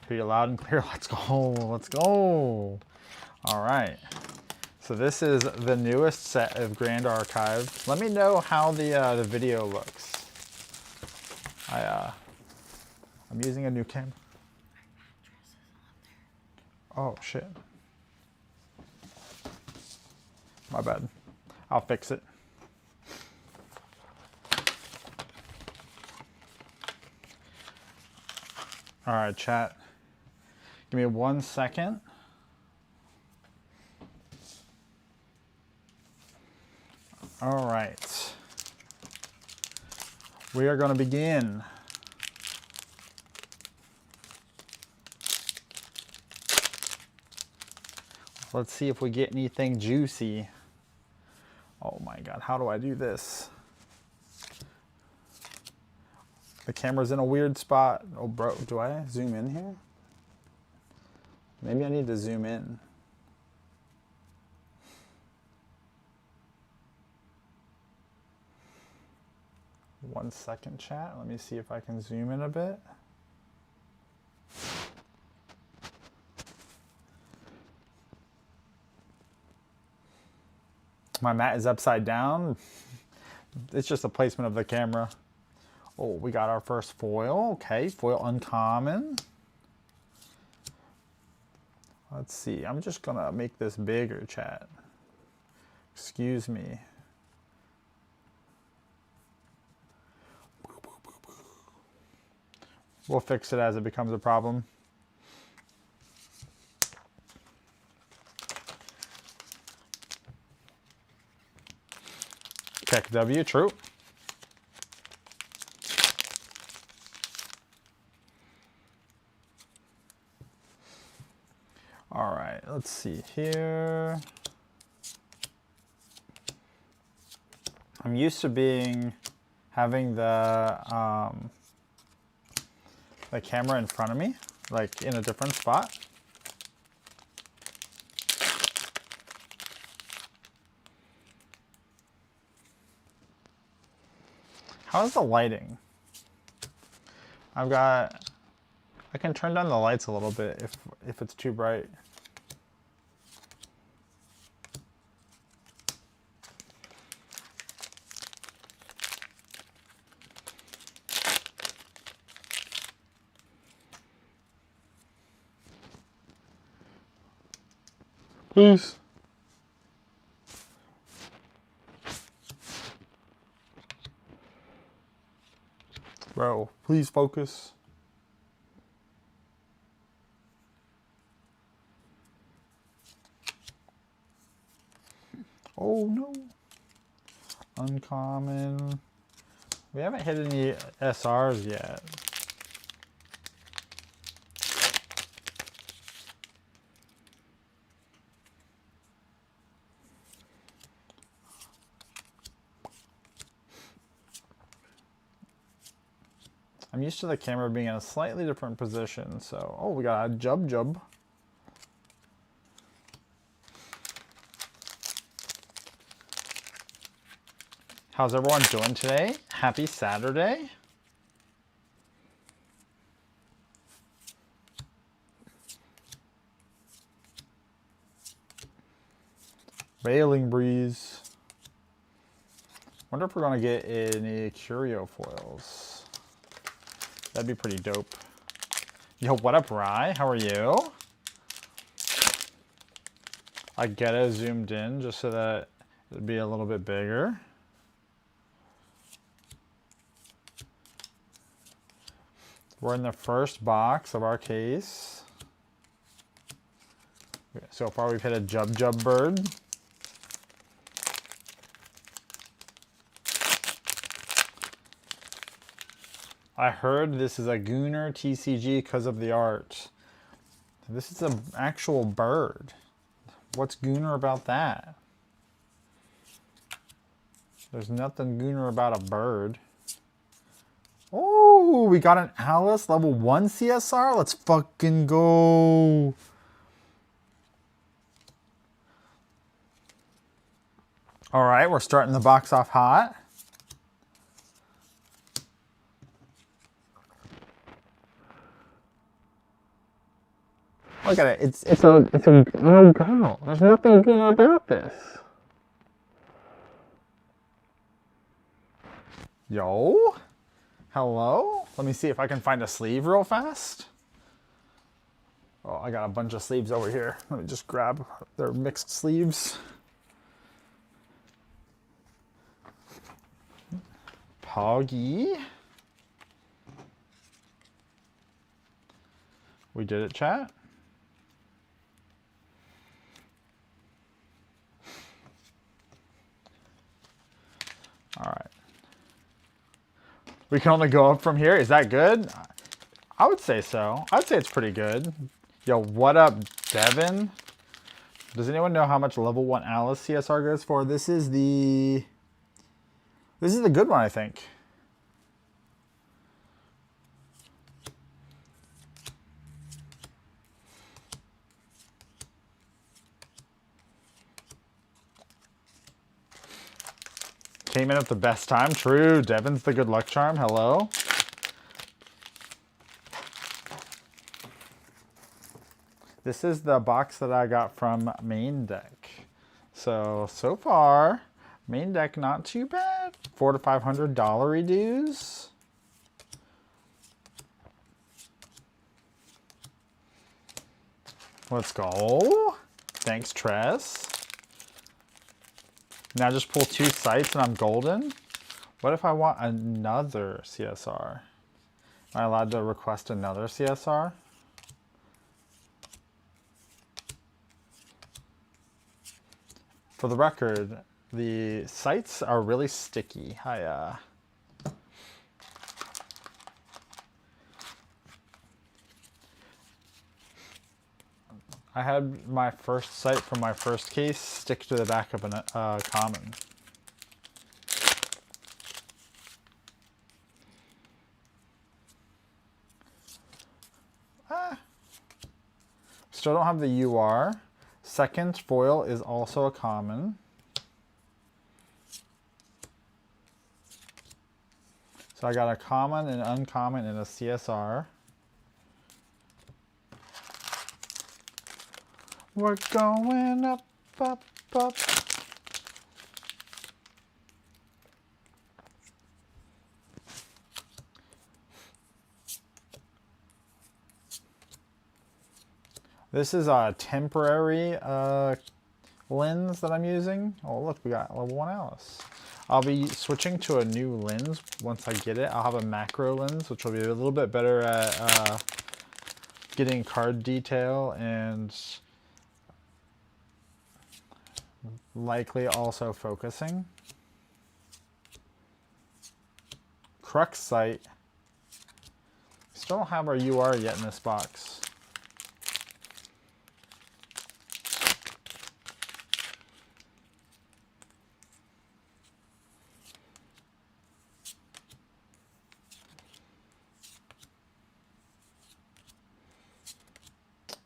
Read it loud and clear. Let's go. Let's go. All right. So this is the newest set of Grand Archive. Let me know how the video looks. I'm using a new camera. Oh shit. My bad. I'll fix it. All right, chat. Give me 1 second. All right. We are going to begin. Let's see if we get anything juicy. Oh my God, how do I do this? The camera's in a weird spot. Oh bro, do I zoom in here? Maybe I need to zoom in. One second, chat. Let me see if I can zoom in a bit. My mat is upside down. It's just a placement of the camera. Oh, we got our first foil. Okay, foil uncommon. Let's see. I'm just gonna make this bigger, chat. Excuse me. We'll fix it as it becomes a problem. Check W, true. All right, let's see here. I'm used to having the camera in front of me, like in a different spot. How's the lighting? I can turn down the lights a little bit if it's too bright. Please. Bro, please focus. Oh no. Uncommon. We haven't hit any SRs yet. I'm used to the camera being in a slightly different position, so... Oh, we got a jub. How's everyone doing today? Happy Saturday. Bailing breeze. Wonder if we're gonna get any curio foils. That'd be pretty dope. Yo, what up, Rye? How are you? I get it zoomed in just so that it'd be a little bit bigger. We're in the first box of our case. So far we've hit a jub bird. I heard this is a Gooner TCG because of the art. This is an actual bird. What's Gooner about that? There's nothing Gooner about a bird. Oh, we got an Alice level 1 CSR. Let's fucking go. All right, we're starting the box off hot. Look at it. It's a oh girl. There's nothing good about this. Yo. Hello? Let me see if I can find a sleeve real fast. Oh, I got a bunch of sleeves over here. Let me just grab their mixed sleeves. Poggy. We did it, chat. All right. We can only go up from here. Is that good? I would say so. I'd say it's pretty good. Yo, what up, Devin? Does anyone know how much level 1 Alice CSR goes for? This is the good one, I think. Came in at the best time. True. Devin's the good luck charm. Hello. This is the box that I got from main deck. So far, main deck not too bad. $400 to $500 dues. Let's go. Thanks, Tress. Now just pull 2 sites and I'm golden. What if I want another CSR? Am I allowed to request another CSR? For the record, the sites are really sticky. I had my first site from my first case stick to the back of a common. Still don't have the UR. Second foil is also a common. So I got a common, an uncommon, and a CSR. We're going up, up, up. This is a temporary lens that I'm using. Oh, look, we got level 1 Alice. I'll be switching to a new lens once I get it. I'll have a macro lens, which will be a little bit better at getting card detail and likely also focusing. Crux site. Still don't have our UR yet in this box.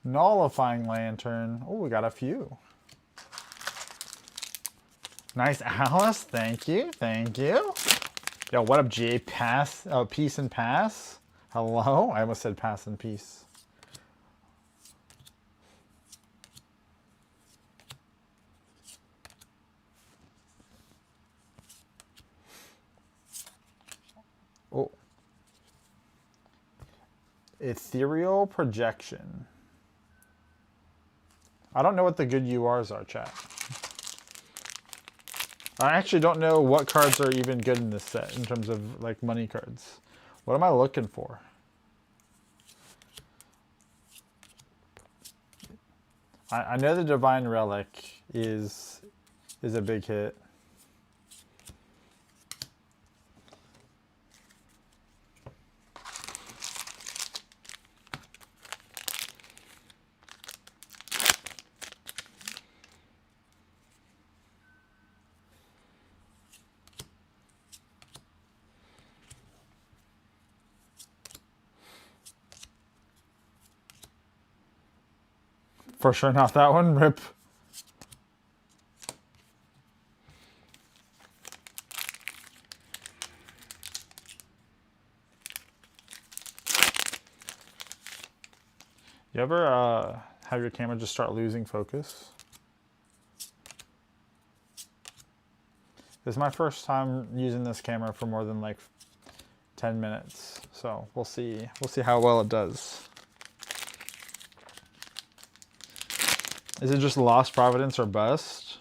Nullifying Lantern. Oh, we got a few. Nice, Alice. Thank you. Thank you. Yo, what up, GA? Pass. Oh, peace and pass. Hello. I almost said pass and peace. Oh. Ethereal Projection. I don't know what the good URs are, chat. I actually don't know what cards are even good in this set in terms of like money cards. What am I looking for? I know the Divine Relic is a big hit. For sure not that one. Rip. You ever have your camera just start losing focus. This is my first time using this camera for more than like 10 minutes. So we'll see. We'll see how well it does. Is it just Lost Providence or bust?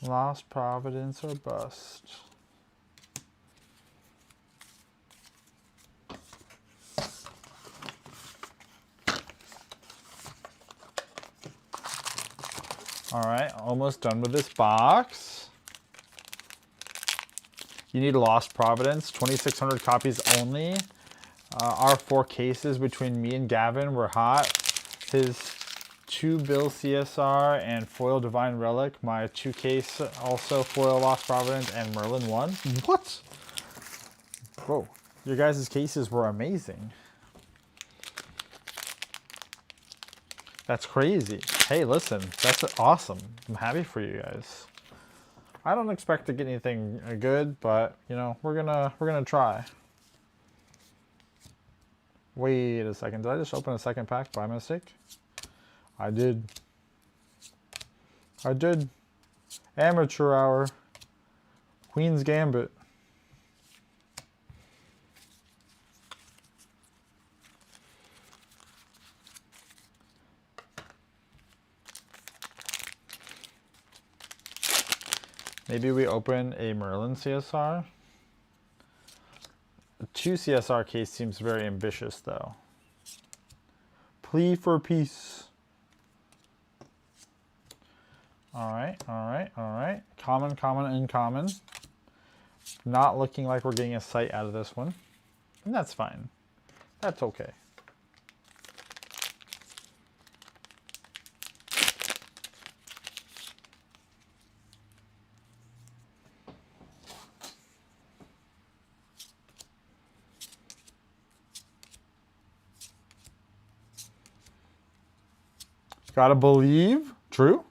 Lost Providence or bust? All right, almost done with this box. You need Lost Providence, 2,600 copies only. Our 4 cases between me and Gavin were hot. His 2 Bill CSR and foil Divine Relic. My 2 case also foil Lost Providence and Merlin 1. What? Whoa, your guys' cases were amazing. That's crazy. Hey, listen, that's awesome. I'm happy for you guys. I don't expect to get anything good, but you know, we're gonna try. Wait a second, did I just open a second pack by mistake? I did. I did. Amateur hour. Queen's Gambit. Maybe we open a Merlin CSR. A 2 CSR case seems very ambitious though. Plea for peace. Alright, alright, alright. Common, common, uncommon. Not looking like we're getting a sight out of this one. And that's fine. That's okay. Gotta believe. True.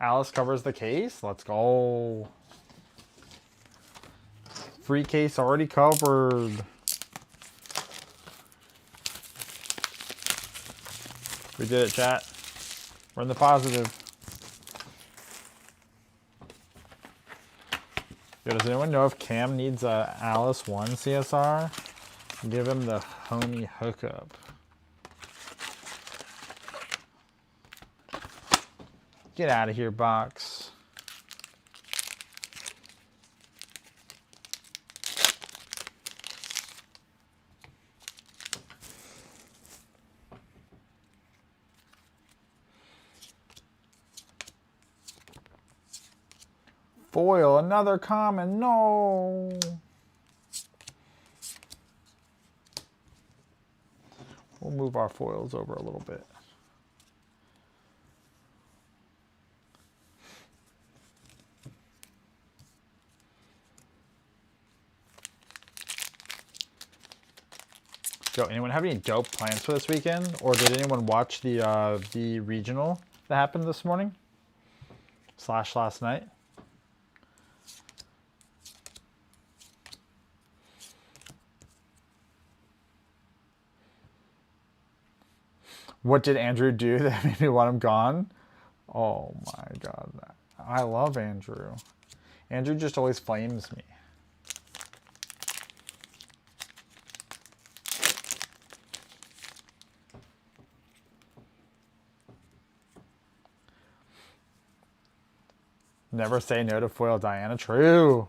Alice covers the case. Let's go. Free case already covered. We did it, chat. We're in the positive. Yo, does anyone know if Cam needs a Alice 1 CSR? Give him the homie hookup. Get out of here, box. Foil, another common, no. We'll move our foils over a little bit. Yo, anyone have any dope plans for this weekend? Or did anyone watch the regional that happened this morning? / last night? What did Andrew do that made me want him gone? Oh my God. I love Andrew. Andrew just always flames me. Never say no to foil Diana. True.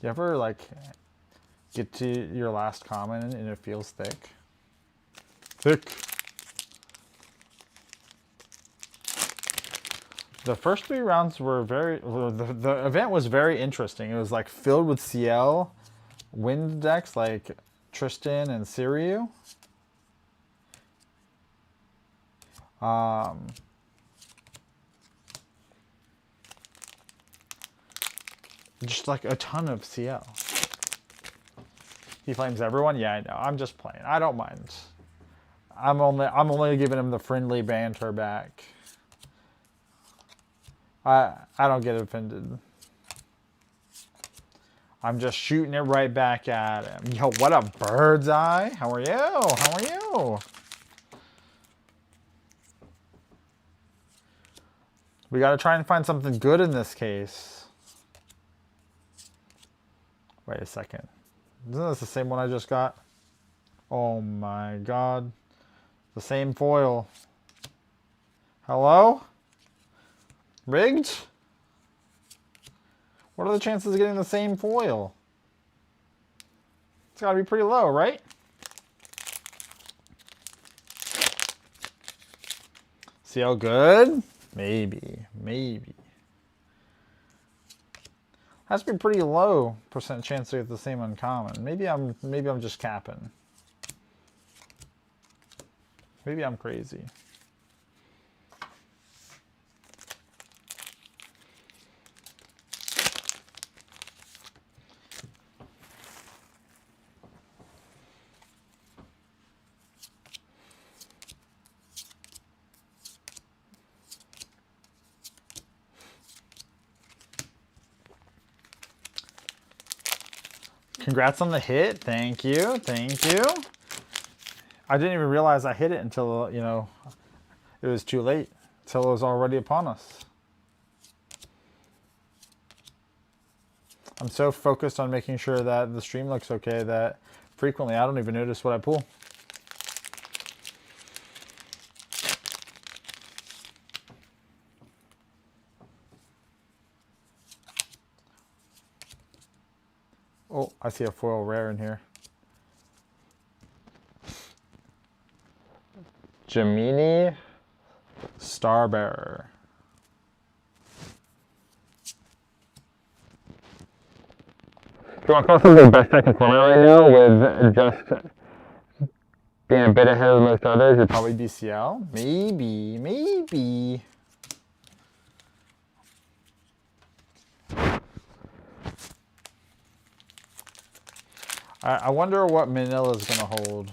You ever like get to your last comment and it feels thick? Thick. The first 3 rounds were the event was very interesting. It was like filled with CL wind decks like Tristan and Siriu. Just like a ton of CL. He flames everyone? Yeah, I know. I'm just playing. I don't mind. I'm only giving him the friendly banter back. I don't get offended. I'm just shooting it right back at him. Yo, what up, bird's eye? How are you? How are you? We gotta try and find something good in this case. Wait a second. Isn't this the same one I just got? Oh my god. The same foil. Hello? Rigged? What are the chances of getting the same foil? It's gotta be pretty low, right? See how good? Maybe. Maybe. Has to be pretty low % chance to get the same uncommon. Maybe I'm just capping. Maybe I'm crazy. Congrats on the hit. Thank you. Thank you. I didn't even realize I hit it until, you know, it was too late. Until it was already upon us. I'm so focused on making sure that the stream looks okay that frequently I don't even notice what I pull. Oh, I see a foil rare in here. Gemini Starbearer. Do you want to call the best I can find right now with just being a bit ahead of most others? It'd probably be CL. Maybe, maybe. I wonder what Manila's going to hold.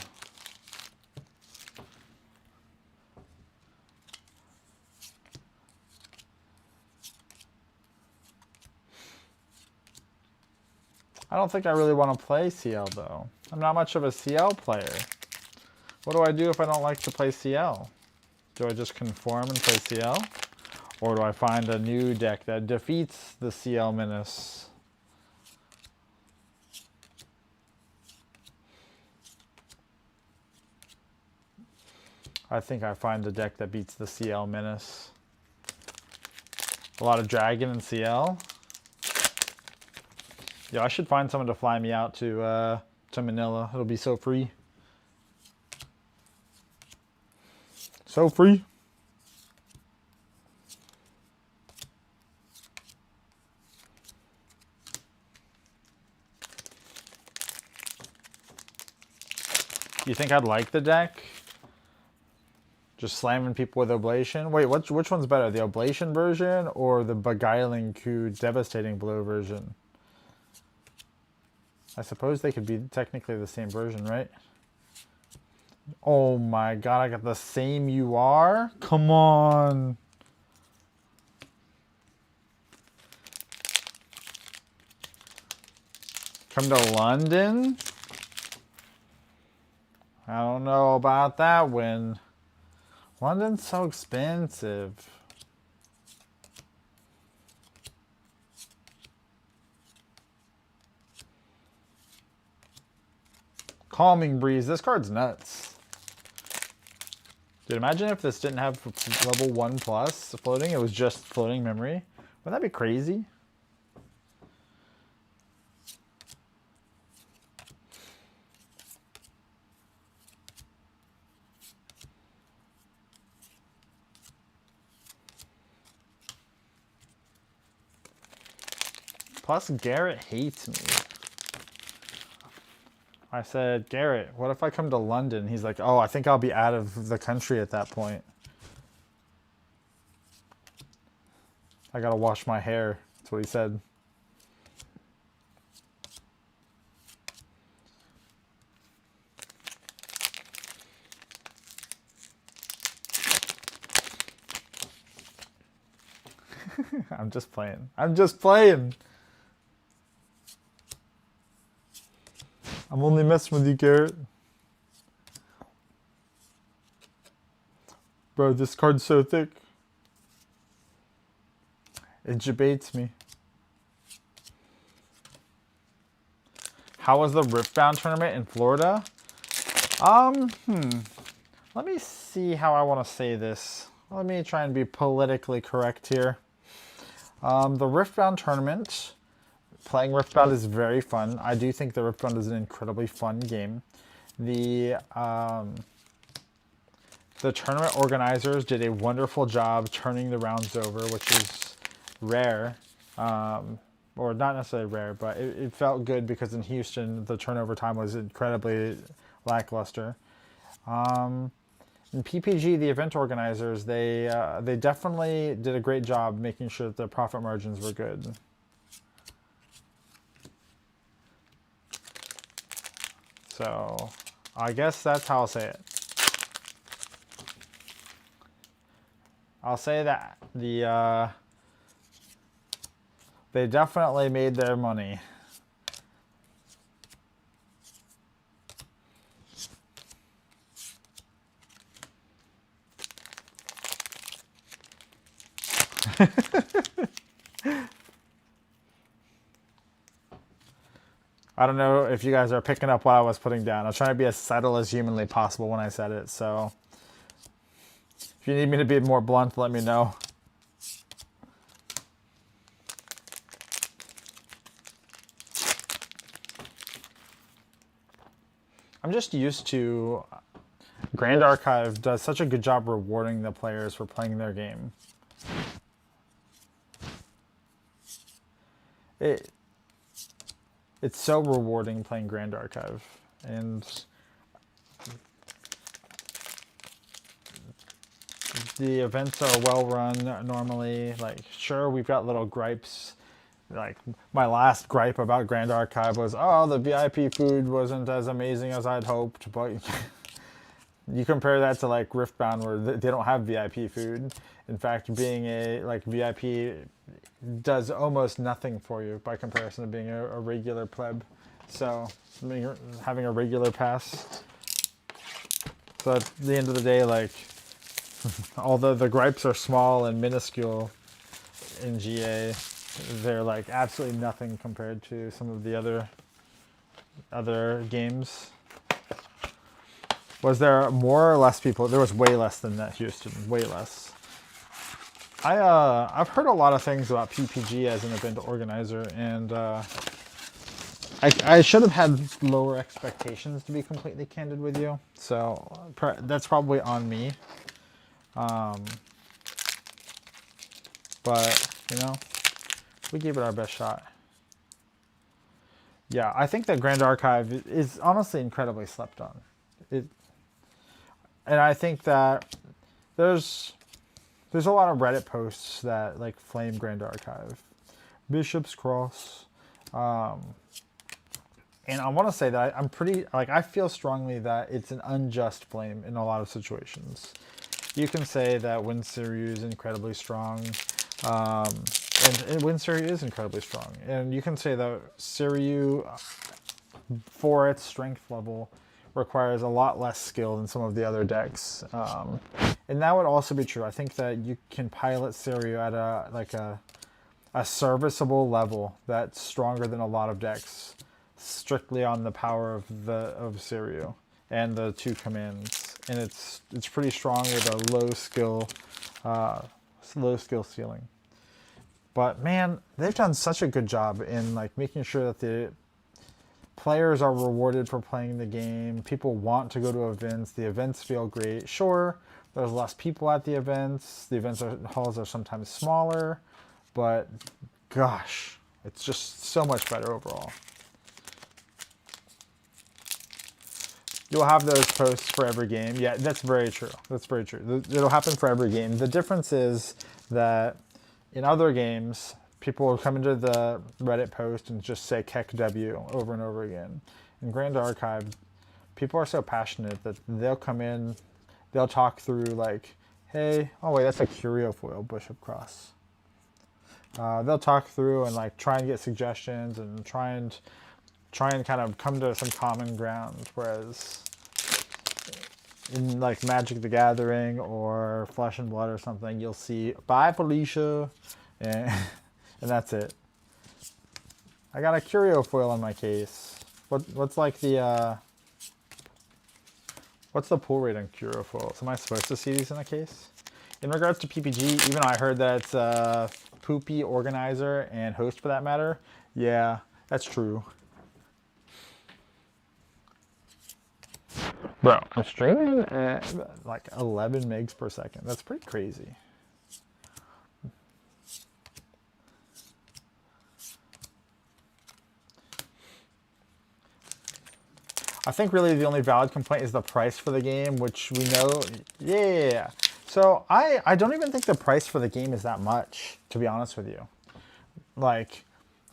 I don't think I really want to play CL though. I'm not much of a CL player. What do I do if I don't like to play CL? Do I just conform and play CL? Or do I find a new deck that defeats the CL menace? I think I find the deck that beats the CL menace. A lot of dragon and CL. Yeah, I should find someone to fly me out to Manila. It'll be so free. So free. You think I'd like the deck? Just slamming people with Oblation? Wait, which one's better? The Oblation version or the Beguiling Coup Devastating Blow version? I suppose they could be technically the same version, right? Oh my god, I got the same UR? Come on. Come to London? I don't know about that win. London's so expensive. Calming Breeze. This card's nuts. Dude, imagine if this didn't have level 1 plus floating. It was just floating memory. Wouldn't that be crazy? Plus, Garrett hates me. I said, Garrett, what if I come to London? He's like, oh, I think I'll be out of the country at that point. I gotta wash my hair. That's what he said. I'm just playing. I'm just playing. I'm only messing with you, Garrett. Bro, this card's so thick. It debates me. How was the Riftbound tournament in Florida? Let me see how I want to say this. Let me try and be politically correct here. The Riftbound tournament, playing Riftbound is very fun. I do think the Riftbound is an incredibly fun game. The tournament organizers did a wonderful job turning the rounds over, which is rare. Or not necessarily rare, but it felt good because in Houston, the turnover time was incredibly lackluster. In PPG, the event organizers, they definitely did a great job making sure that their profit margins were good. So, I guess that's how I'll say it. I'll say that they definitely made their money. I don't know if you guys are picking up what I was putting down. I was trying to be as subtle as humanly possible when I said it, so if you need me to be more blunt, let me know. I'm just used to Grand Archive does such a good job rewarding the players for playing their game. It's so rewarding playing Grand Archive, and the events are well run normally. Like, sure, we've got little gripes. Like, my last gripe about Grand Archive was, oh, the VIP food wasn't as amazing as I'd hoped, but you compare that to like Riftbound where they don't have VIP food. In fact, being a like VIP does almost nothing for you by comparison to being a regular pleb. So having a regular pass. So at the end of the day, like, although the gripes are small and minuscule in GA, they're like absolutely nothing compared to some of the other games. Was there more or less people? There was way less than that, Houston. Way less. I've heard a lot of things about PPG as an event organizer, and I should have had lower expectations, to be completely candid with you. So that's probably on me. But you know, we gave it our best shot. Yeah, I think that Grand Archive is honestly incredibly slept on. And I think that there's a lot of Reddit posts that like flame Grand Archive, Bishop's Cross, and I want to say that I'm pretty like I feel strongly that it's an unjust flame in a lot of situations. You can say that Winsiryu is incredibly strong, and Winsiryu is incredibly strong, and you can say that Siryu, for its strength level, requires a lot less skill than some of the other decks. And that would also be true. I think that you can pilot Siryu at a serviceable level that's stronger than a lot of decks, strictly on the power of Siryu and the two commands. And it's pretty strong with a low skill ceiling. But man, they've done such a good job in like making sure that the players are rewarded for playing the game. People want to go to events. The events feel great. Sure, there's less people at the events. The halls are sometimes smaller, but gosh, it's just so much better overall. You'll have those posts for every game. Yeah, that's very true. That's very true. It'll happen for every game. The difference is that in other games, people will come into the Reddit post and just say Keck W over and over again. In Grand Archive, people are so passionate that they'll come in, they'll talk through like, hey, oh wait, that's a Curio foil Bishop Cross. They'll talk through and like try and get suggestions and try and kind of come to some common ground. Whereas in like Magic the Gathering or Flesh and Blood or something, you'll see bye Felicia, and and that's it. I got a curio foil in my case. What's like the what's the pull rate on curio foils? Am I supposed to see these in a case? In regards to PPG, even I heard that it's Poopy organizer and host for that matter. Yeah, that's true. Bro, I'm streaming at like 11 megs per second. That's pretty crazy. I think really the only valid complaint is the price for the game, which we know. Yeah. So I don't even think the price for the game is that much, to be honest with you. Like,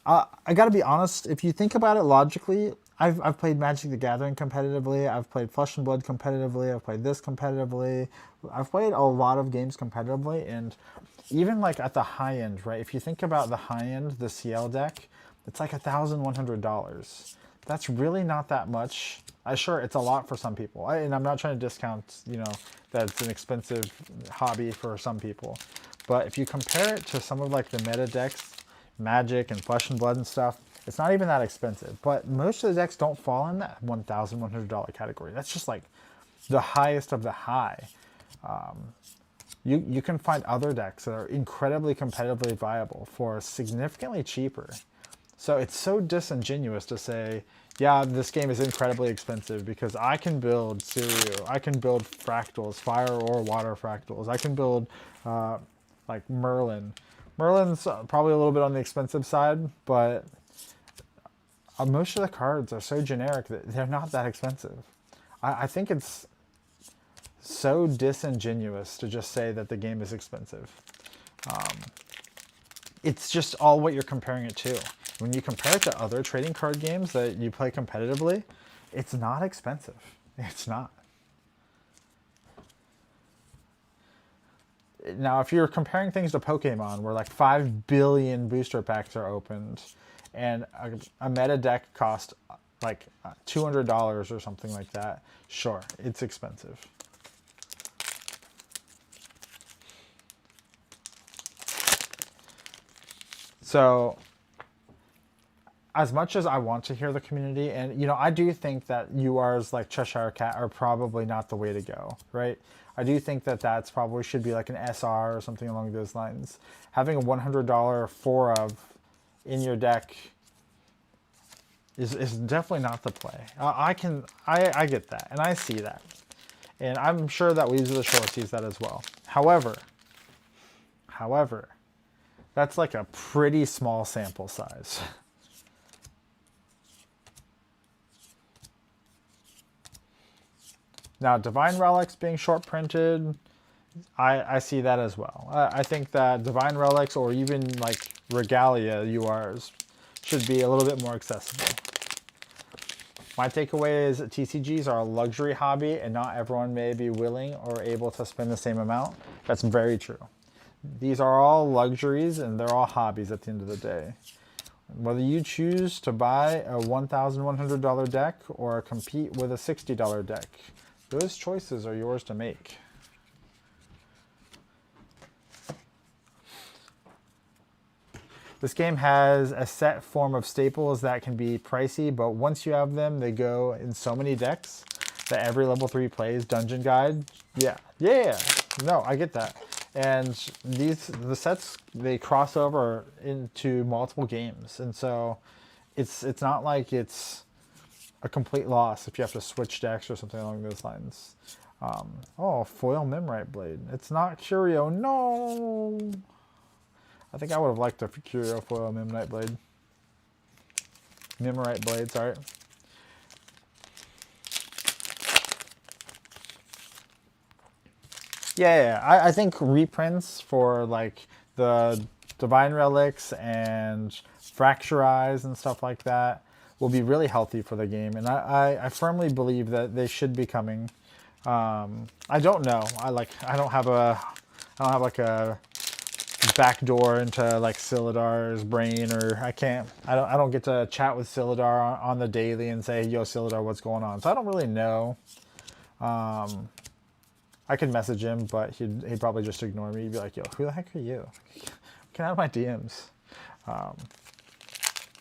I gotta be honest, if you think about it logically, I've played Magic the Gathering competitively, I've played Flesh and Blood competitively, I've played this competitively, I've played a lot of games competitively, and even like at the high end, right? If you think about the high end, the CL deck, it's like $1,100. That's really not that much. Sure, it's a lot for some people, and I'm not trying to discount, you know, that it's an expensive hobby for some people. But if you compare it to some of like the meta decks, Magic and Flesh and Blood and stuff, it's not even that expensive. But most of the decks don't fall in that $1,100 category. That's just like the highest of the high. You can find other decks that are incredibly competitively viable for significantly cheaper. So it's so disingenuous to say, yeah, this game is incredibly expensive because I can build Cereal, I can build fractals, fire or water fractals, I can build like Merlin. Merlin's probably a little bit on the expensive side, but most of the cards are so generic that they're not that expensive. I think it's so disingenuous to just say that the game is expensive. It's just all what you're comparing it to. When you compare it to other trading card games that you play competitively, it's not expensive. It's not. Now, if you're comparing things to Pokemon, where like 5 billion booster packs are opened, and a meta deck costs like $200 or something like that, sure, it's expensive. So, as much as I want to hear the community, and you know, I do think that URs like Cheshire Cat are probably not the way to go, right? I do think that that's probably should be like an SR or something along those lines. Having a $100 4 of in your deck is definitely not the play. I get that, and I see that, and I'm sure that Weaves of the Shore sees that as well. However, that's like a pretty small sample size. Now, Divine Relics being short printed, I see that as well. I think that Divine Relics or even like Regalia URs should be a little bit more accessible. My takeaway is that TCGs are a luxury hobby and not everyone may be willing or able to spend the same amount. That's very true. These are all luxuries and they're all hobbies at the end of the day. Whether you choose to buy a $1,100 deck or compete with a $60 deck, those choices are yours to make. This game has a set form of staples that can be pricey, but once you have them, they go in so many decks that every level 3 plays. Dungeon Guide, yeah, no, I get that. And the sets, they cross over into multiple games, and so it's not like it's a complete loss if you have to switch decks or something along those lines. Oh, foil Memorite Blade. It's not Curio. No. I think I would have liked a Curio foil Memorite Blade. Memorite Blade, sorry. Yeah, I think reprints for like the Divine Relics and Fracturize and stuff like that will be really healthy for the game, and I firmly believe that they should be coming. I don't know. I don't have like a backdoor into like Silidar's brain, or I don't get to chat with Silidar on the daily and say, yo, Silidar, what's going on? So I don't really know. I could message him, but he'd probably just ignore me. He'd be like, yo, who the heck are you? Get out of my DMs.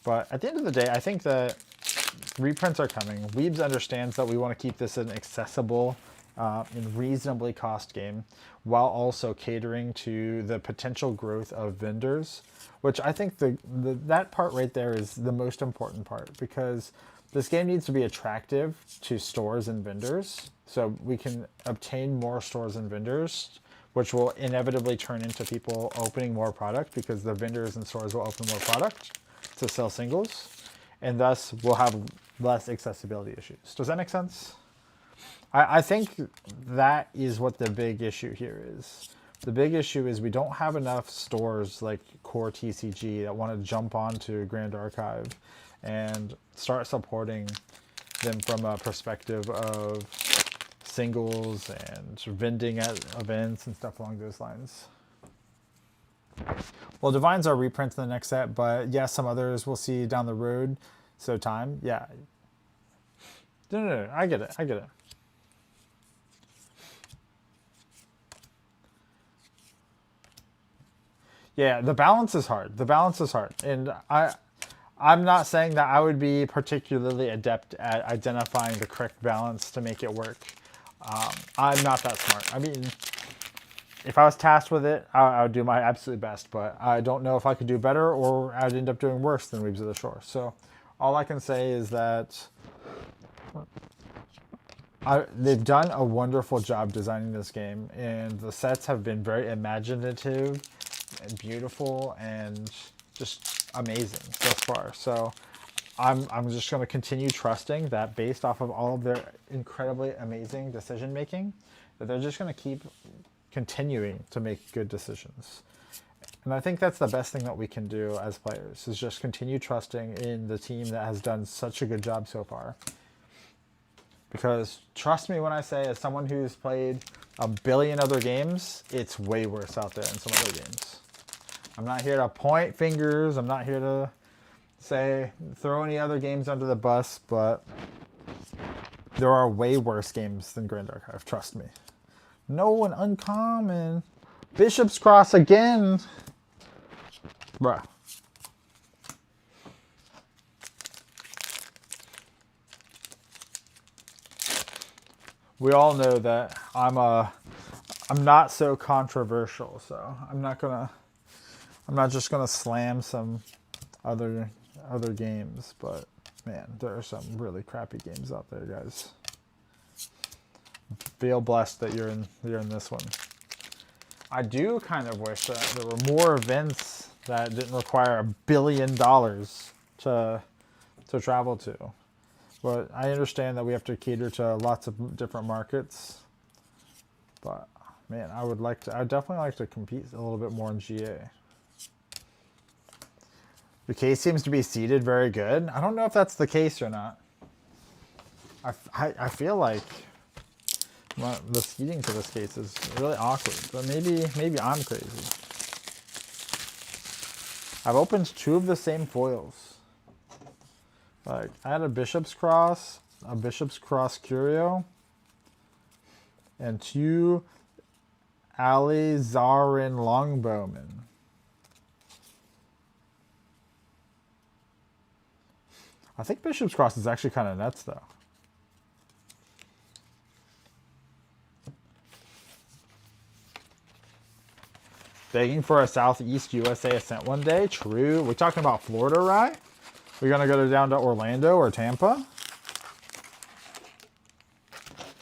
But at the end of the day, I think that reprints are coming. Weebs understands that we want to keep this an accessible and reasonably cost game, while also catering to the potential growth of vendors, which I think that part right there is the most important part, because this game needs to be attractive to stores and vendors, so we can obtain more stores and vendors, which will inevitably turn into people opening more product, because the vendors and stores will open more product to sell singles, and thus we'll have less accessibility issues. Does that make sense? I think that is what the big issue here is. The big issue is we don't have enough stores like core TCG that want to jump onto Grand Archive and start supporting them from a perspective of singles and vending at events and stuff along those lines. Well, Divines are reprints in the next set, but yeah, some others we'll see down the road. So time, yeah. No, I get it. Yeah, the balance is hard. And I'm not saying that I would be particularly adept at identifying the correct balance to make it work. I'm not that smart. I mean, if I was tasked with it, I would do my absolute best, but I don't know if I could do better, or I'd end up doing worse than Weebs of the Shore. So all I can say is that they've done a wonderful job designing this game, and the sets have been very imaginative and beautiful and just amazing thus far. So I'm just going to continue trusting that, based off of all of their incredibly amazing decision making, that they're just going to keep continuing to make good decisions. And I think that's the best thing that we can do as players, is just continue trusting in the team that has done such a good job so far. Because trust me when I say, as someone who's played a billion other games, it's way worse out there in some other games. I'm not here to point fingers. I'm not here to throw any other games under the bus, but there are way worse games than Grand Archive, trust me. No, an uncommon. Bishop's Cross again. Bruh. We all know that I'm not so controversial, so I'm not just gonna slam some other games, but man, there are some really crappy games out there, guys. Feel blessed that you're in this one. I do kind of wish that there were more events that didn't require $1 billion to travel to. But I understand that we have to cater to lots of different markets. But man, I would definitely like to compete a little bit more in GA. The case seems to be seated very good. I don't know if that's the case or not. I feel like the seating to this case is really awkward, but maybe I'm crazy. I've opened 2 of the same foils. Like, I had a Bishop's Cross Curio, and 2 Alizarin Longbowmen. I think Bishop's Cross is actually kind of nuts, though. Begging for a Southeast USA ascent one day. True. We're talking about Florida, right? We're going to go down to Orlando or Tampa.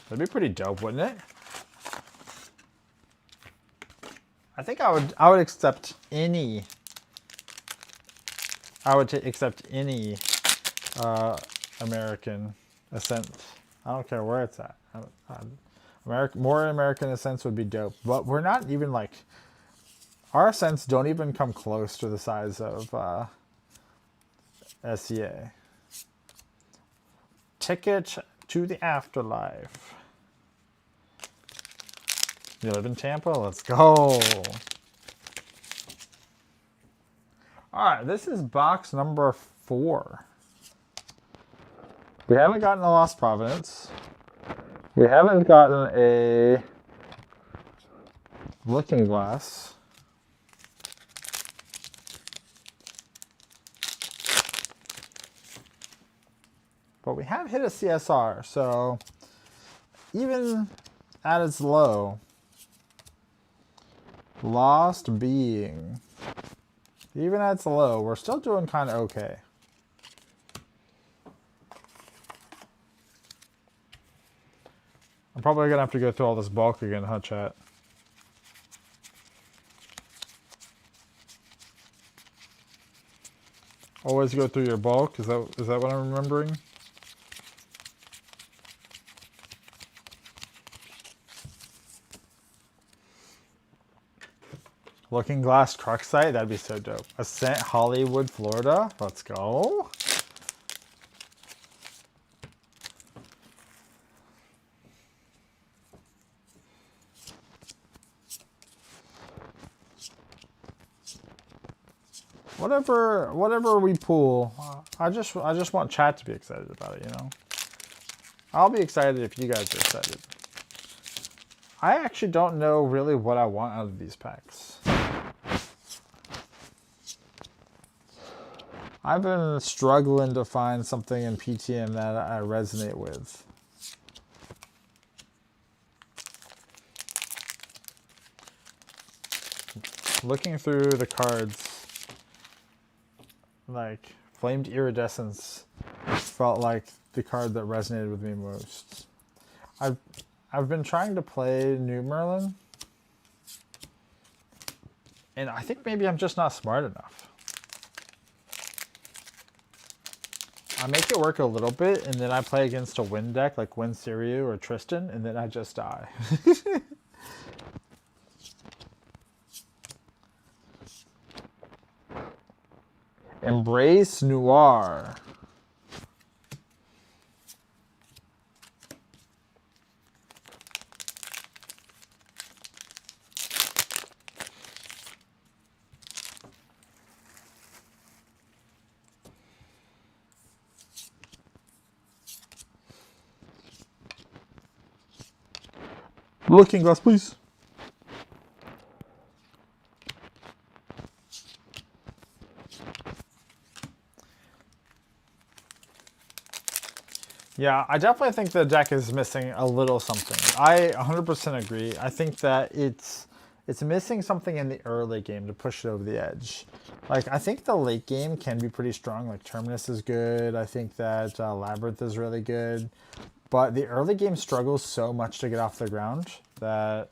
That'd be pretty dope, wouldn't it? I think I would accept any. I would accept any American ascent. I don't care where it's at. More American ascents would be dope, but we're not even like. Our ascents don't even come close to the size of SEA. Ticket to the afterlife. You live in Tampa? Let's go. Alright, this is box number 4. We haven't gotten a Lost Providence. We haven't gotten a Looking Glass. But we have hit a CSR, so even at its low, Lost Being, even at its low, we're still doing kind of okay. I'm probably going to have to go through all this bulk again, huh, chat? Always go through your bulk? Is that what I'm remembering? Looking Glass Cruxite? That'd be so dope. Ascent Hollywood, Florida? Let's go. Whatever we pull, I just want chat to be excited about it, you know? I'll be excited if you guys are excited. I actually don't know really what I want out of these packs. I've been struggling to find something in PTM that I resonate with. Looking through the cards, like Flamed Iridescence felt like the card that resonated with me most. I've been trying to play New Merlin, and I think maybe I'm just not smart enough. I make it work a little bit, and then I play against a Wind deck like Wind Siryu or Tristan, and then I just die. Embrace Noir. Looking Glass, please. Yeah, I definitely think the deck is missing a little something. I 100% agree. I think that it's missing something in the early game to push it over the edge. Like, I think the late game can be pretty strong. Like, Terminus is good. I think that Labyrinth is really good. But the early game struggles so much to get off the ground that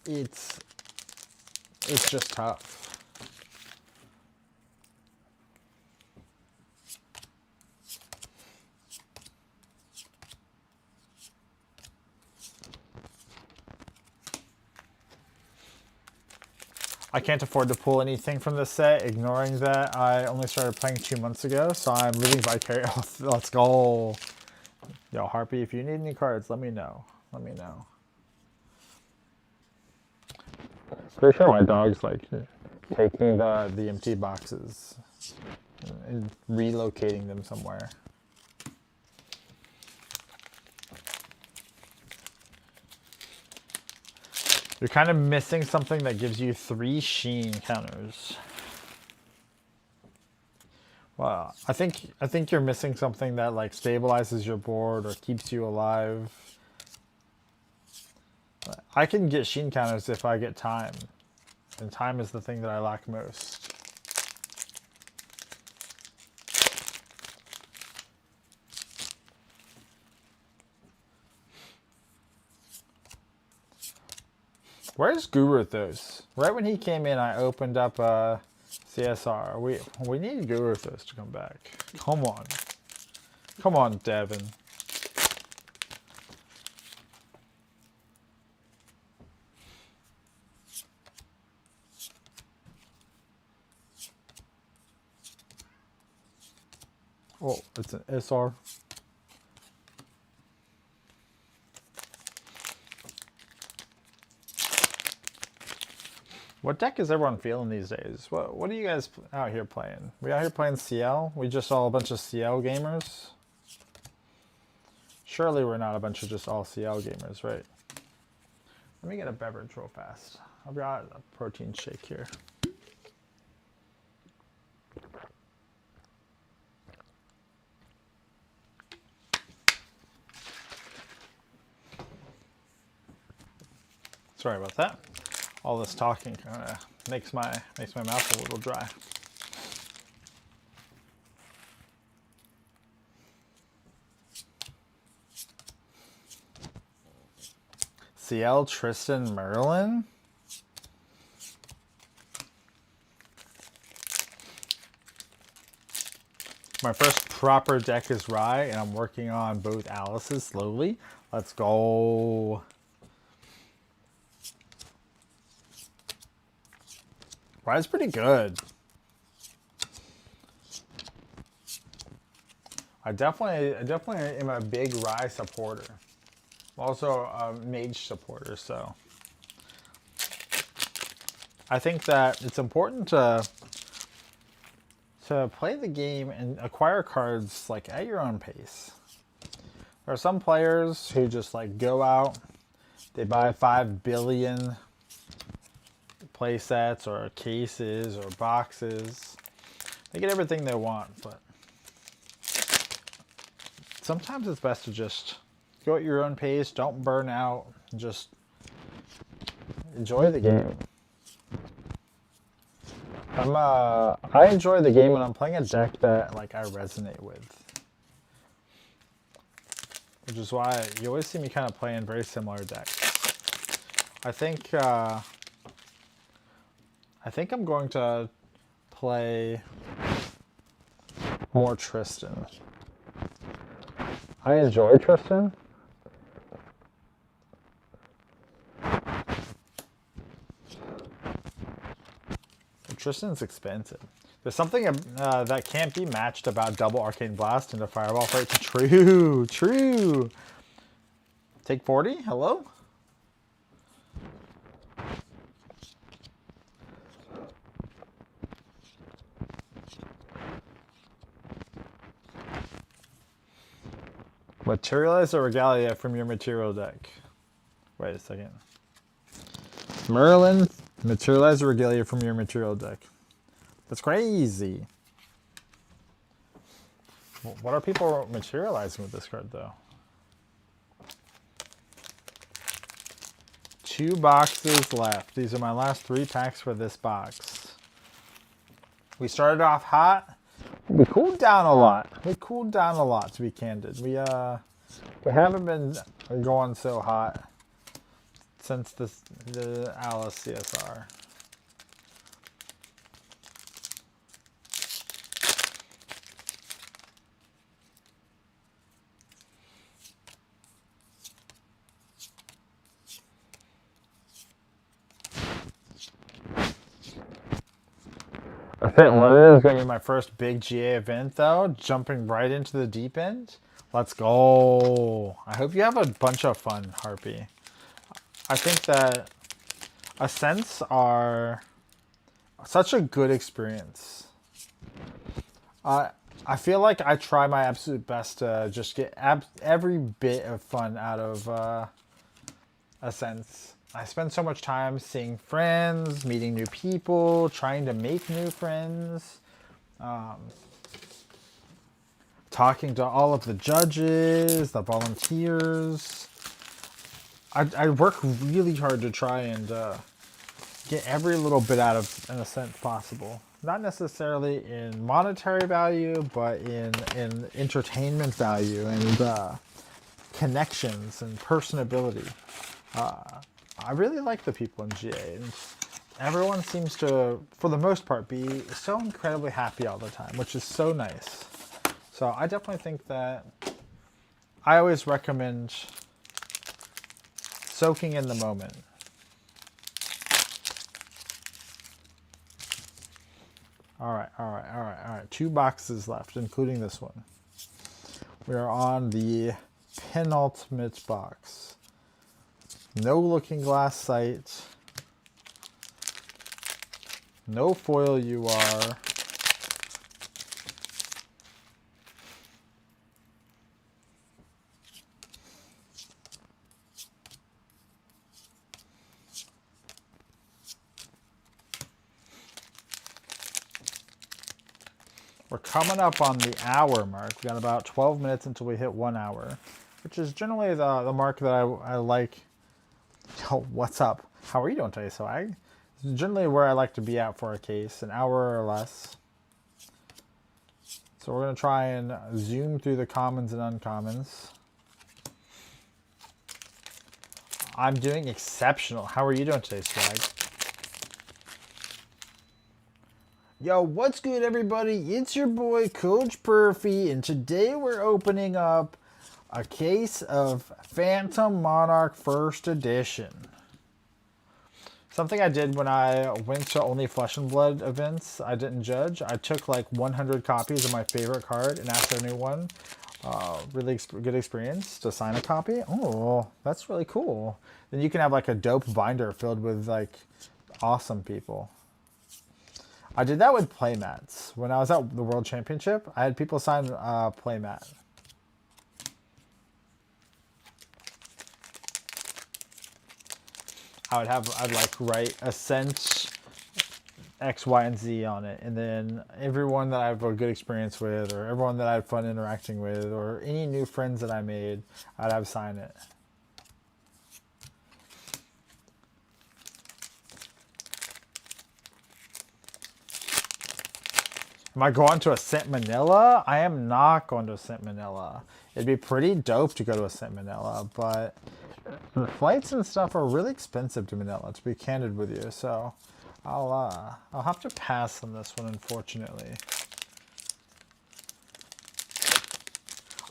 it's just tough. I can't afford to pull anything from this set, ignoring that I only started playing 2 months ago, so I'm living vicarious. Let's go. Yo, Harpy, if you need any cards, let me know. Let me know. Pretty sure my dog's like taking the empty boxes and relocating them somewhere. You're kind of missing something that gives you 3 Sheen counters. Well, I think you're missing something that like stabilizes your board or keeps you alive. I can get Sheen counters if I get time. And time is the thing that I lack most. Where's Guruthos? Right when he came in, I opened up CSR. We need Guruthos to come back. Come on. Come on, Devin. Oh, it's an SR. What deck is everyone feeling these days? What are you guys out here playing? We out here playing CL? We just all a bunch of CL gamers? Surely we're not a bunch of just all CL gamers, right? Let me get a beverage real fast. I've got a protein shake here. Sorry about that. All this talking kind of makes my mouth a little dry. CL Tristan Merlin. My first proper deck is Rye, and I'm working on both Alice's slowly. Let's go. Rye's pretty good. I definitely am a big Rye supporter. I'm also a Mage supporter, so I think that it's important to play the game and acquire cards like at your own pace. There are some players who just like go out, they buy 5 billion play sets or cases or boxes. They get everything they want, but sometimes it's best to just go at your own pace, don't burn out, just enjoy the game. I enjoy the game when I'm playing a deck that like I resonate with. Which is why you always see me kind of playing very similar decks. I think I'm going to play more Tristan. I enjoy Tristan. Tristan's expensive. There's something that can't be matched about double Arcane Blast into Fireball Fight. True, true. Take 40, hello? Materialize a Regalia from your material deck. Wait a second. Merlin, materialize a Regalia from your material deck. That's crazy. What are people materializing with this card, though? 2 boxes left. These are my last 3 packs for this box. We started off hot. We cooled down a lot. To be candid. We haven't been going so hot since the Alice CSR. Event Limited is going to be my first big GA event, though. Jumping right into the deep end. Let's go. I hope you have a bunch of fun, Harpy. I think that Ascents are such a good experience. I feel like I try my absolute best to just get every bit of fun out of Ascents. I spend so much time seeing friends, meeting new people, trying to make new friends, talking to all of the judges, the volunteers. I work really hard to try and get every little bit out of an Ascent possible. Not necessarily in monetary value, but in entertainment value and connections and personability. I really like the people in GA, and everyone seems to, for the most part, be so incredibly happy all the time, which is so nice. So I definitely think that I always recommend soaking in the moment. All right. 2 boxes left, including this one. We are on the penultimate box. No Looking Glass sight. No foil you are. We're coming up on the hour mark. We got about 12 minutes until we hit 1 hour, which is generally the mark that I like. Yo, what's up? How are you doing today, Swag? It's generally where I like to be at for a case, an hour or less. So we're going to try and zoom through the commons and uncommons. I'm doing exceptional. How are you doing today, Swag? Yo, what's good, everybody? It's your boy, Coach Perfy, and today we're opening up a case of Phantom Monarch First Edition. Something I did when I went to only Flesh and Blood events, I didn't judge. I took like 100 copies of my favorite card and asked anyone, really good experience, to sign a copy. Oh, that's really cool. Then you can have like a dope binder filled with like awesome people. I did that with playmats. When I was at the World Championship, I had people sign playmat. I'd like write Ascent X, Y, and Z on it, and then everyone that I have a good experience with, or everyone that I had fun interacting with, or any new friends that I made, I'd have sign it. Am I going to Ascent Manila? I am not going to Ascent Manila. It'd be pretty dope to go to Ascent Manila, but the flights and stuff are really expensive to Manila, to be candid with you. So I'll have to pass on this one, unfortunately.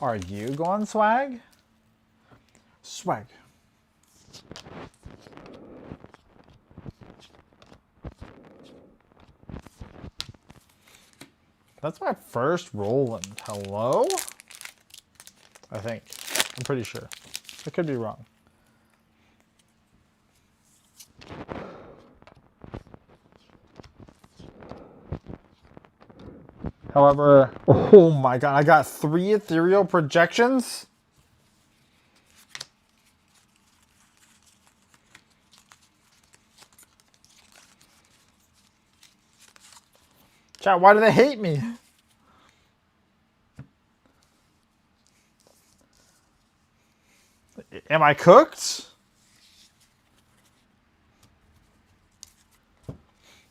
Are you going, Swag? Swag. That's my first Roland. Hello? I think. I'm pretty sure. I could be wrong. However, oh my god, I got 3 ethereal projections? Chat, why do they hate me? Am I cooked?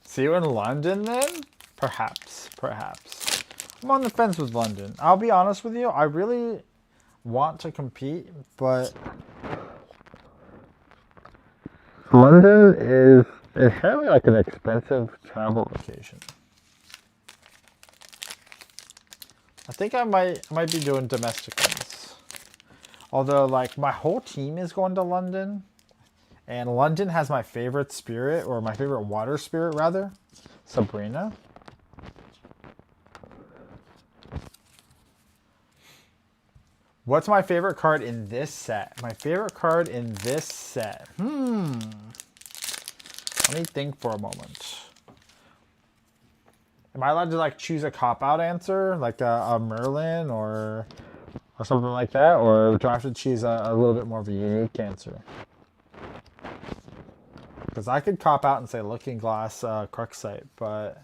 See you in London then? Perhaps, perhaps. I'm on the fence with London. I'll be honest with you, I really want to compete, but London is inherently like an expensive travel location. I think I might be doing domestic ones. Although, like, my whole team is going to London, and London has my favorite spirit, or my favorite water spirit, rather, Sabrina. What's my favorite card in this set? My favorite card in this set. Let me think for a moment. Am I allowed to like choose a cop-out answer, like a Merlin or something like that, or do I have to choose a little bit more of a unique answer? Because I could cop out and say Looking Glass Cruxite, but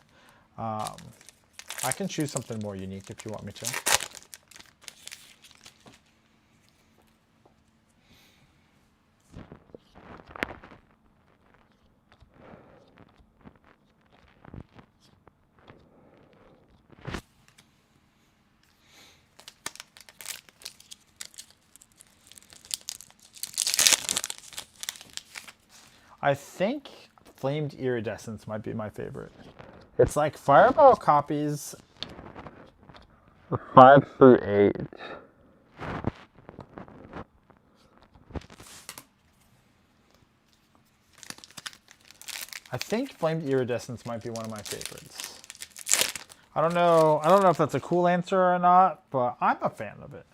I can choose something more unique if you want me to. I think Flamed Iridescence might be my favorite. It's like Fireball copies 5 through 8. I think Flamed Iridescence might be one of my favorites. I don't know if that's a cool answer or not, but I'm a fan of it.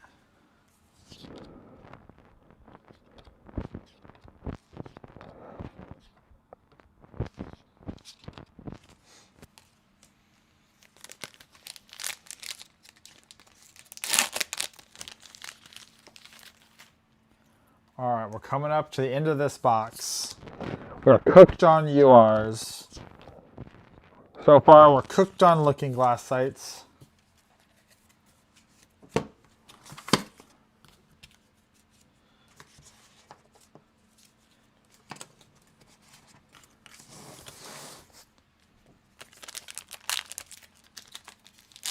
All right, we're coming up to the end of this box. We're cooked on URs. So far, we're cooked on Looking Glass sites.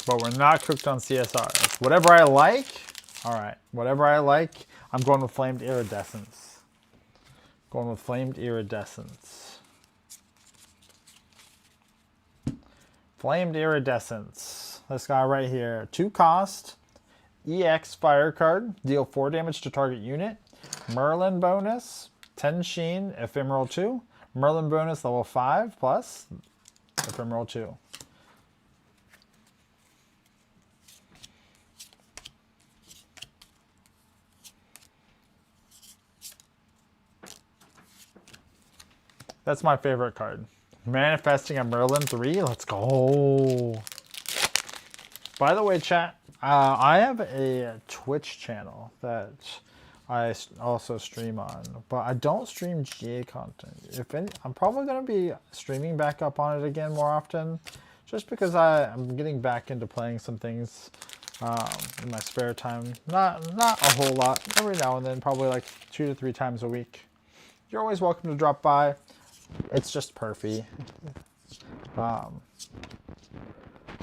But we're not cooked on CSRs. Whatever I like, all right, whatever I like, I'm going with Flamed Iridescence. Going with Flamed Iridescence. Flamed Iridescence. This guy right here. 2 cost. EX fire card. Deal 4 damage to target unit. Merlin bonus. 10 Sheen. Ephemeral 2. Merlin bonus level 5 plus. Ephemeral 2. That's my favorite card. Manifesting a Merlin 3. Let's go. By the way, chat, I have a Twitch channel that I also stream on, but I don't stream GA content. I'm probably going to be streaming back up on it again more often, just because I'm getting back into playing some things in my spare time. Not a whole lot. Every now and then, probably like 2 to 3 times a week. You're always welcome to drop by. It's just perfy. I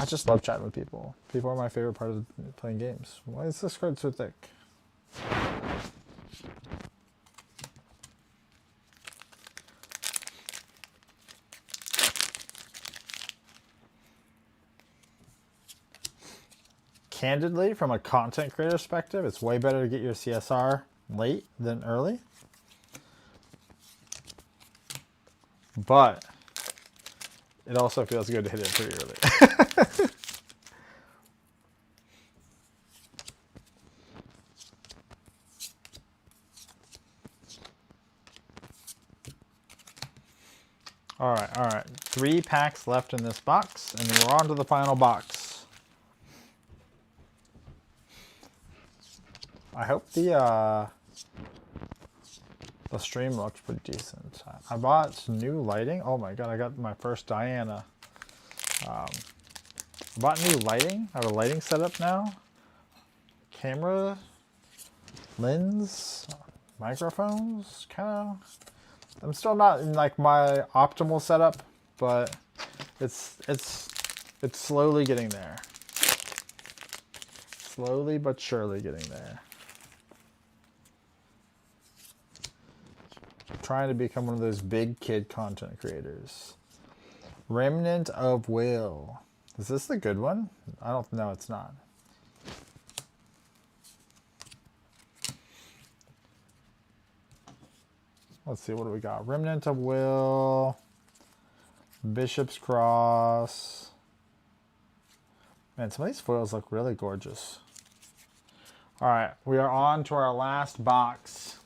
just love chatting with people. People are my favorite part of playing games. Why is this card so thick? Candidly, from a content creator perspective, it's way better to get your CSR late than early. But it also feels good to hit it pretty early. All right. 3 packs left in this box, and then we're on to the final box. I hope the stream looks pretty decent. I bought some new lighting. Oh my god, I got my first Diana. I bought new lighting. I have a lighting setup now. Camera, lens, microphones, kind of. I'm still not in like my optimal setup, but it's slowly getting there. Slowly but surely getting there. Trying to become one of those big kid content creators. Remnant of Will. Is this the good one? I don't know, it's not. Let's see, what do we got? Remnant of Will. Bishop's Cross. Man, some of these foils look really gorgeous. All right, we are on to our last box.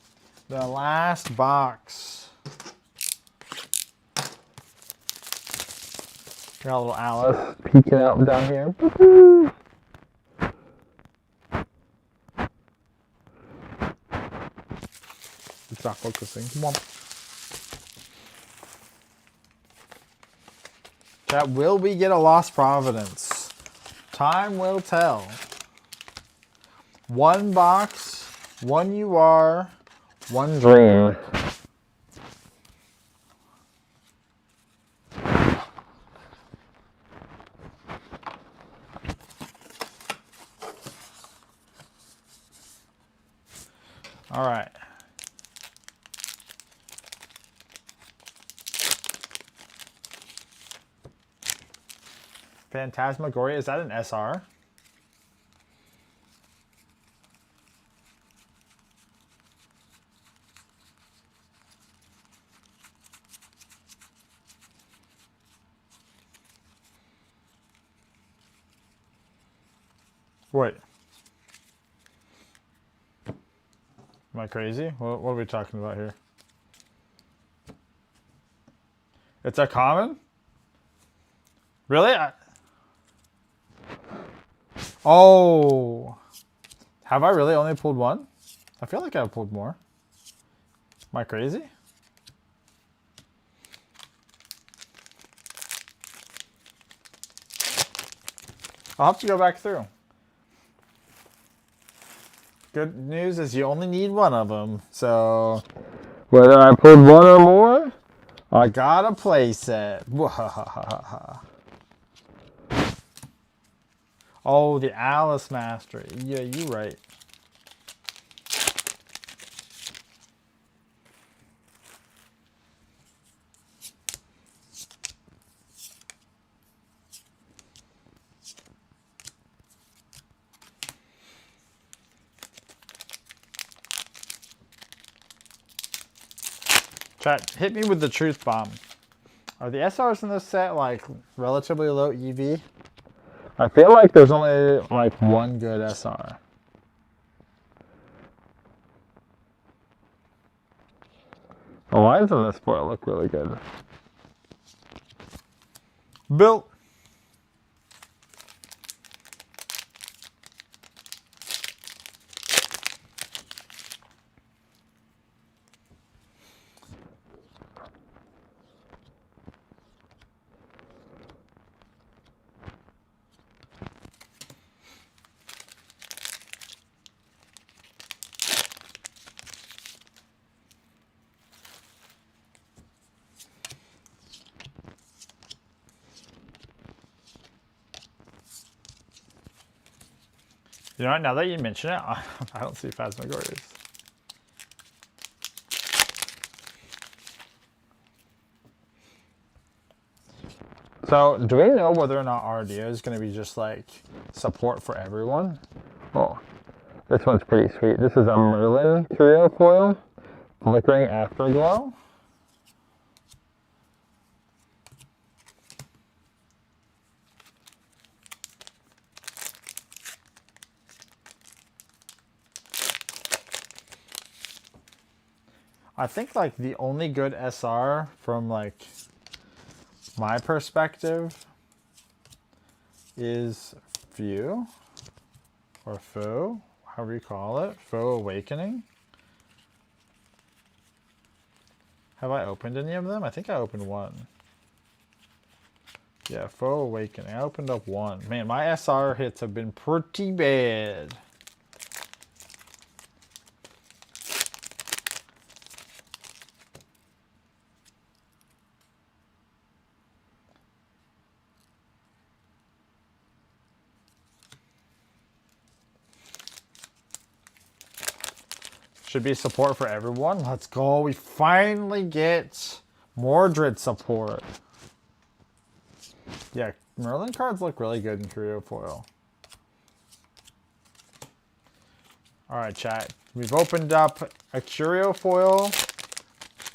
The last box. Got a little Alice peeking out down here. It's not focusing. Come on. Chat, will we get a Lost Providence? Time will tell. 1 box, 1 UR, 1 dream. All right. Phantasmagoria, is that an SR? Wait. Am I crazy? What are we talking about here? It's a common? Really? Oh. Have I really only pulled 1? I feel like I've pulled more. Am I crazy? I'll have to go back through. Good news is you only need one of them. So whether I pulled one or more, I got a playset. Oh, the Alice Mastery. Yeah, you're right. Chat, hit me with the truth bomb. Are the SRs in this set like relatively low EV? I feel like there's only like one good SR. The lines on this foil look really good. Built. You know what, now that you mention it, I don't see Phasmagories. So, do we know whether or not RDO is going to be just like support for everyone? Oh, this one's pretty sweet. This is a Merlin Curio foil, flickering afterglow. I think like the only good SR from like my perspective is Few or Faux, however you call it, Faux Awakening. Have I opened any of them? I think I opened one. Yeah, Faux Awakening. I opened up one. Man, my SR hits have been pretty bad. Should be support for everyone. Let's go. We finally get Mordred support. Yeah, Merlin cards look really good in Curio Foil. Alright, chat. We've opened up a Curio Foil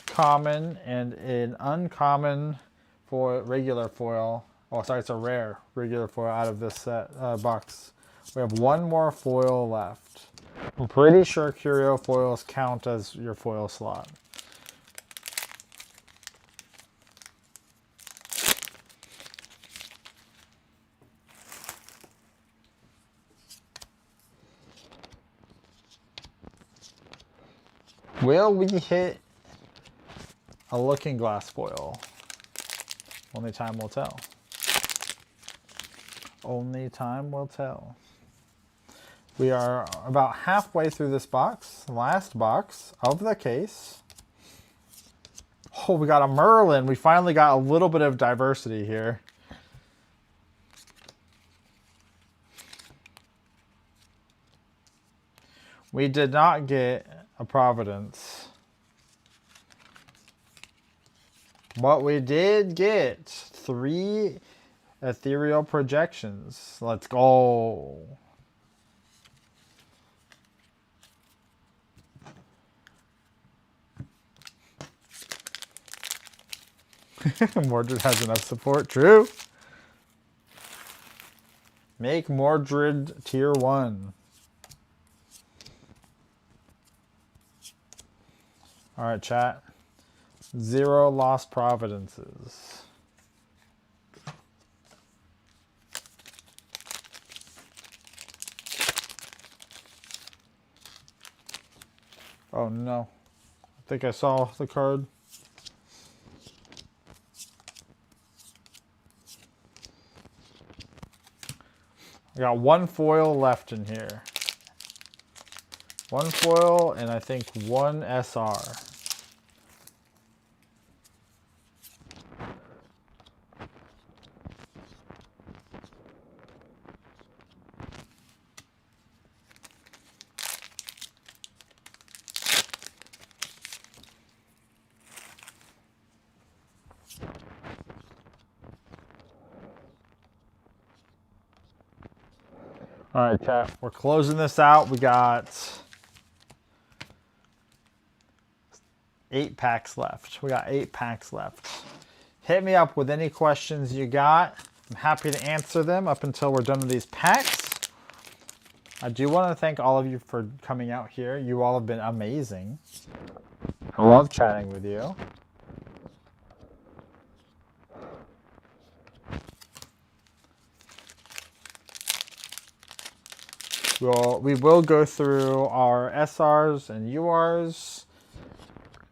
common and an uncommon for regular foil. Oh, sorry, it's a rare regular foil out of this set box. We have one more foil left. I'm pretty sure Curio foils count as your foil slot. Will we hit a Looking Glass foil? Only time will tell. Only time will tell. We are about halfway through this box. Last box of the case. Oh, we got a Merlin. We finally got a little bit of diversity here. We did not get a Providence. But we did get 3 ethereal projections. Let's go. Mordred has enough support. True. Make Mordred tier 1. Alright, chat. 0 lost providences. Oh no. think I saw the card. I got one foil left in here. One foil and I think one SR. All right, chat. We're closing this out. We got 8 packs left. We got 8 packs left. Hit me up with any questions you got. I'm happy to answer them up until we're done with these packs. I do want to thank all of you for coming out here. You all have been amazing. I love chatting with you. We will go through our SRs and URs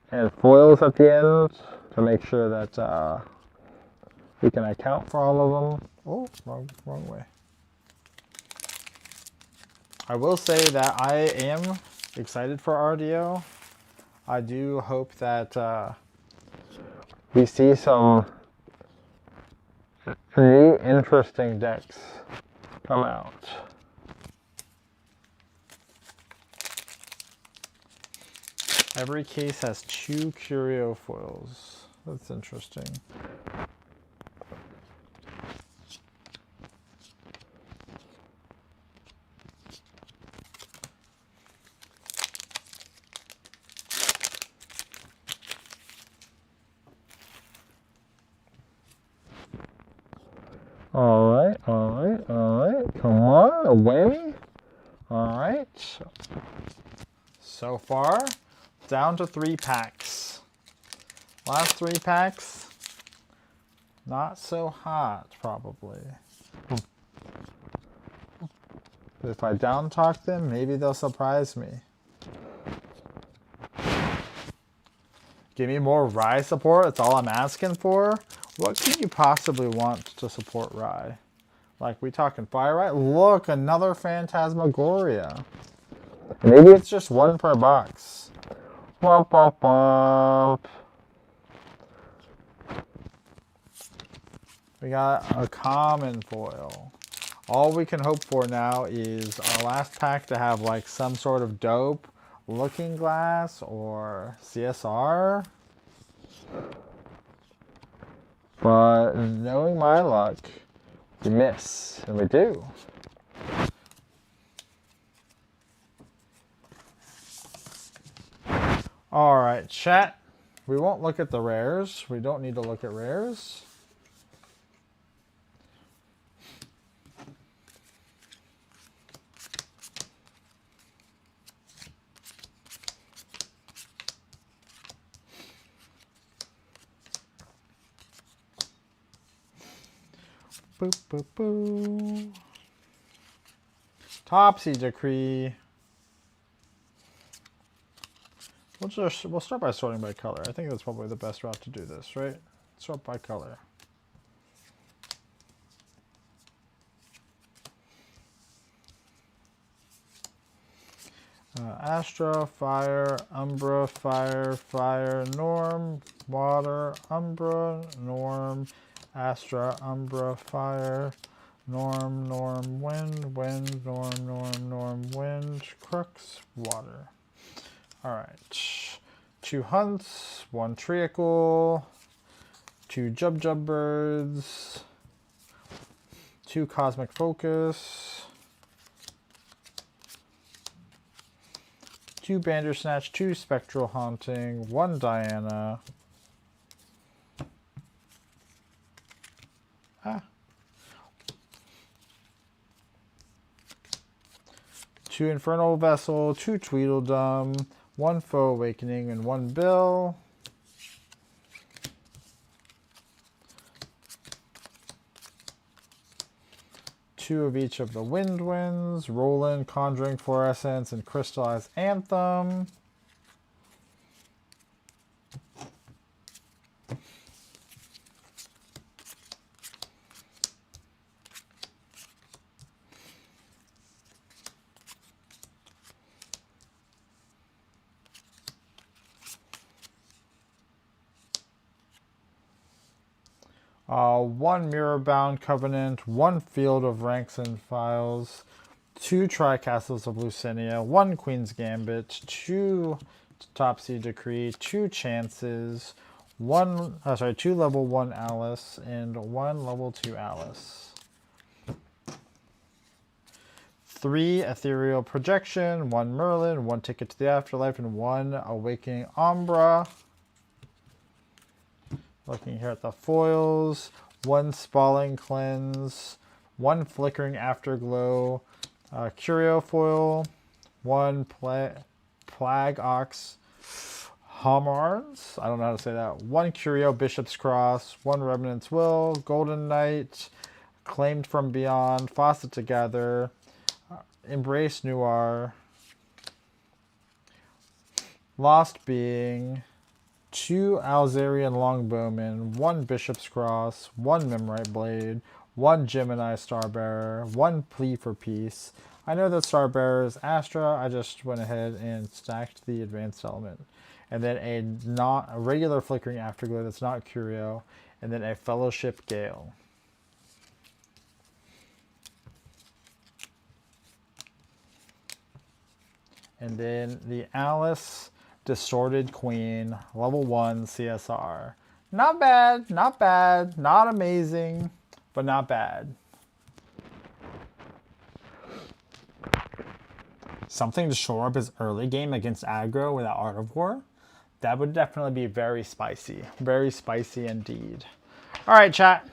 and foils at the end to make sure that we can account for all of them. Oh, wrong way. I will say that I am excited for RDO. I do hope that we see some new interesting decks come out. Every case has 2 curio foils. That's interesting. Alright. Come on, a whammy. Alright. So far, down to 3 packs. Last 3 packs, not so hot, probably. But if I down talk them, maybe they'll surprise me. Give me more Rye support, that's all I'm asking for. What can you possibly want to support Rye? Like, we talking Fire Rye? Look, another Phantasmagoria. Maybe it's just 1 per box. Womp womp womp. We got a common foil. All we can hope for now is our last pack to have like some sort of dope Looking Glass or CSR. But knowing my luck, we miss, and we do. Alright, chat. We won't look at the rares. We don't need to look at rares. Boop, boop, boop. Topsy Decree. We'll start by sorting by color. I think that's probably the best route to do this, right? Sort by color. Astra, Fire, Umbra, Fire, Fire, Norm, Water, Umbra, Norm, Astra, Umbra, Fire, Norm, Norm, Wind, Wind, Norm, Norm, Norm, Wind, Crux, Water. Alright. 2 Hunts, 1 Treacle, 2 Jub Birds, 2 Cosmic Focus, 2 Bandersnatch, 2 Spectral Haunting, 1 Diana. 2 Infernal Vessel, 2 Tweedledum, 1 Foe Awakening, and 1 Bill. Two of each of the Wind Winds, Roland, Conjuring Fluorescence, and Crystallized Anthem. 1 Mirror-Bound Covenant, 1 Field of Ranks and Files, 2 Tri-Castles of Lucinia, 1 Queen's Gambit, 2 Topsy Decree, 2 Chances, 2 level 1 Alice, and 1 level 2 Alice. 3 Ethereal Projection, 1 Merlin, 1 Ticket to the Afterlife, and 1 Awakening Umbra. Looking here at the foils, 1 Spalling Cleanse, 1 Flickering Afterglow, Curio Foil, 1 Plague Ox Homarns, I don't know how to say that, 1 Curio Bishop's Cross, 1 Remnant's Will, Golden Knight, Claimed from Beyond, Faucet Together, Embrace Noir, Lost Being, 2 Alzarian Longbowmen, 1 Bishop's Cross, 1 Memorite Blade, 1 Gemini Starbearer, 1 Plea for Peace. I know that Starbearer is Astra, I just went ahead and stacked the advanced element. And then a regular Flickering Afterglow that's not Curio, and then a Fellowship Gale. And then the Alice Distorted Queen, level 1 CSR. Not bad, not bad, not amazing, but not bad. Something to shore up his early game against aggro with Art of War. That would definitely be very spicy indeed. All right, chat.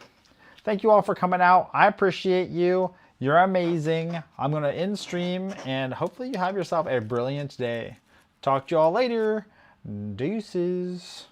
Thank you all for coming out. I appreciate you. You're amazing. I'm going to end stream, and hopefully you have yourself a brilliant day. Talk to you all later. Deuces.